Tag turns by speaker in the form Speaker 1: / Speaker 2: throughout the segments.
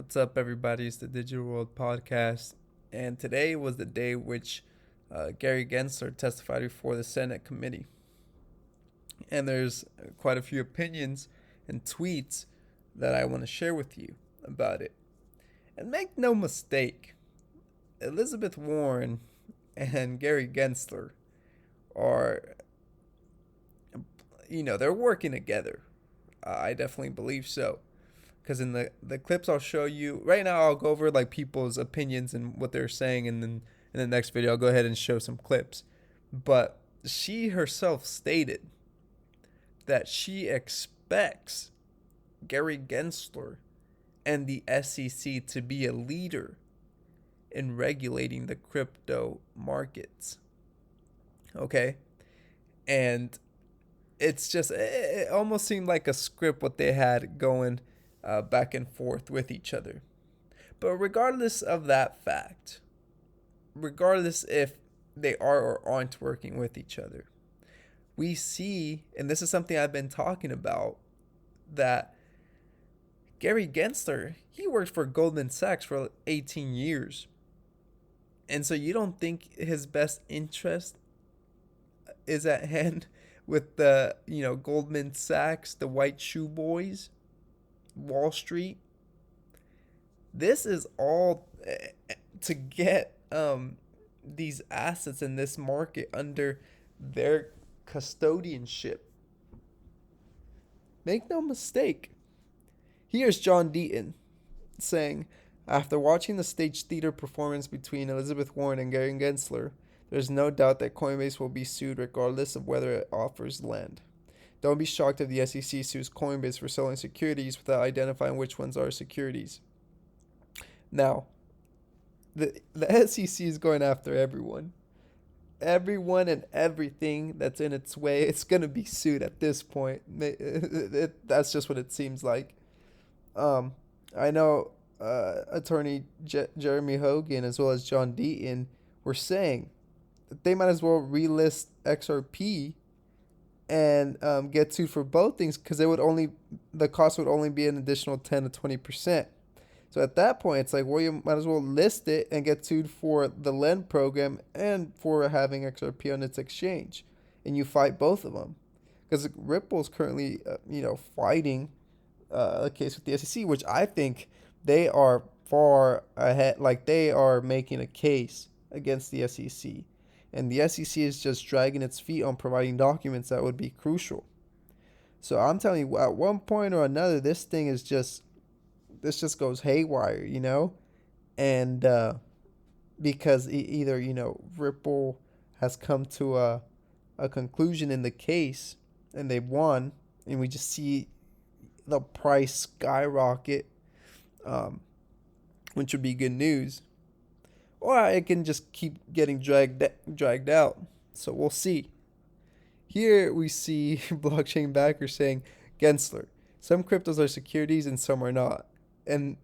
Speaker 1: What's up, everybody? It's the Digital World Podcast, and today was the day which Gary Gensler testified before the Senate committee. And there's quite a few opinions and tweets that I want to share with you about it. And make no mistake, Elizabeth Warren and Gary Gensler are, they're working together. I definitely believe so. Because in the clips I'll show you right now, I'll go over like people's opinions and what they're saying, and then in the next video I'll go ahead and show some clips. But she herself stated that she expects Gary Gensler and the SEC to be a leader in regulating the crypto markets. Okay? And it's just, it almost seemed like a script what they had going back and forth with each other. But regardless of that fact, regardless if they are or aren't working with each other, we see, and this is something I've been talking about, that Gary Gensler, he worked for Goldman Sachs for 18 years. And so you don't think his best interest is at hand with the, Goldman Sachs, the white shoe boys, Wall Street? This is all to get these assets in this market under their custodianship. Make no mistake. Here's John Deaton saying, after watching the stage theater performance between Elizabeth Warren and Gary Gensler, there's no doubt that Coinbase will be sued regardless of whether it offers land. Don't be shocked if the SEC sues Coinbase for selling securities without identifying which ones are securities. Now, the SEC is going after everyone. Everyone and everything that's in its way, it's going to be sued at this point. That's just what it seems like. I know attorney Jeremy Hogan as well as John Deaton were saying that they might as well relist XRP and get sued for both things, because the cost would only be an additional 10 to 20%. So at that point, it's like, well, you might as well list it and get sued for the lend program and for having XRP on its exchange, and you fight both of them, because Ripple's currently fighting a case with the SEC, which I think they are far ahead. Like, they are making a case against the SEC. And the SEC is just dragging its feet on providing documents that would be crucial. So I'm telling you, at one point or another, this just goes haywire, And because either, Ripple has come to a conclusion in the case and they've won, and we just see the price skyrocket, which would be good news. Or it can just keep getting dragged out. So we'll see. Here we see blockchain backers saying, Gensler, some cryptos are securities and some are not. And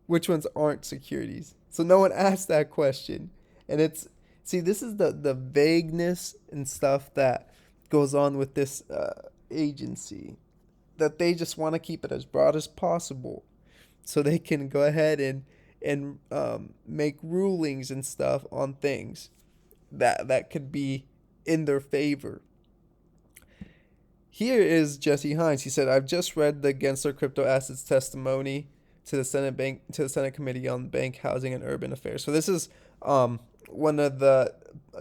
Speaker 1: which ones aren't securities? So no one asked that question. And this is the vagueness and stuff that goes on with this agency. That they just want to keep it as broad as possible, so they can go ahead and make rulings and stuff on things that could be in their favor. Here is Jesse Hines. He said, "I've just read the Gensler crypto assets testimony to the Senate Committee on Bank, Housing, and Urban Affairs." So this is one of the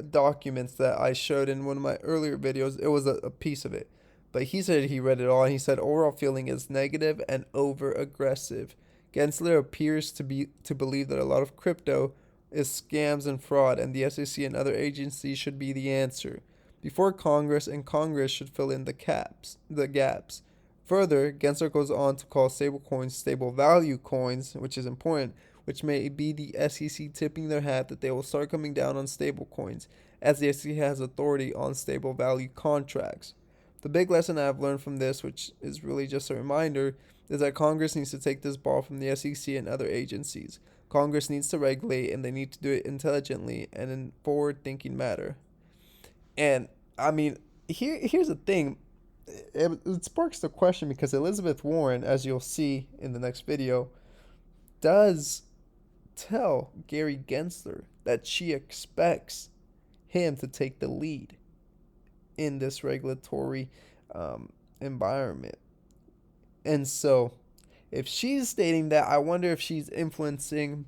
Speaker 1: documents that I showed in one of my earlier videos. It was a piece of it, but he said he read it all, and he said overall feeling is negative and over aggressive. Gensler appears to believe that a lot of crypto is scams and fraud, and the SEC and other agencies should be the answer before Congress, and Congress should fill in the gaps. Further, Gensler goes on to call stablecoins stable value coins, which is important, which may be the SEC tipping their hat that they will start coming down on stablecoins, as the SEC has authority on stable value contracts. The big lesson I've learned from this, which is really just a reminder, is that Congress needs to take this ball from the SEC and other agencies. Congress needs to regulate, and they need to do it intelligently and in forward-thinking manner. And, I mean, here's the thing. It sparks the question, because Elizabeth Warren, as you'll see in the next video, does tell Gary Gensler that she expects him to take the lead in this regulatory environment. And so, if she's stating that, I wonder if she's influencing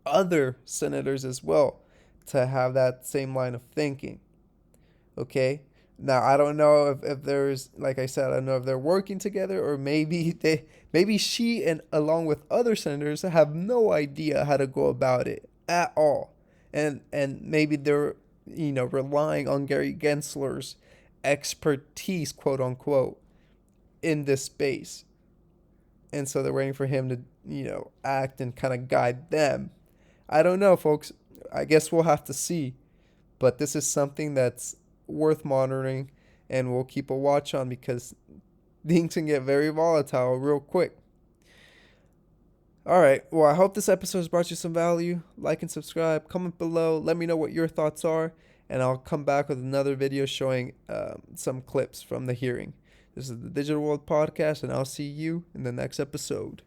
Speaker 1: other senators as well to have that same line of thinking. Okay? Now I don't know if there's, like I said, I don't know if they're working together, or maybe she and along with other senators have no idea how to go about it at all. And maybe they're relying on Gary Gensler's expertise, quote unquote, in this space. And so they're waiting for him to, act and kind of guide them. I don't know, folks. I guess we'll have to see. But this is something that's worth monitoring, and we'll keep a watch on, because things can get very volatile real quick. All right. Well, I hope this episode has brought you some value. Like and subscribe. Comment below. Let me know what your thoughts are, and I'll come back with another video showing some clips from the hearing. This is the Digital World Podcast, and I'll see you in the next episode.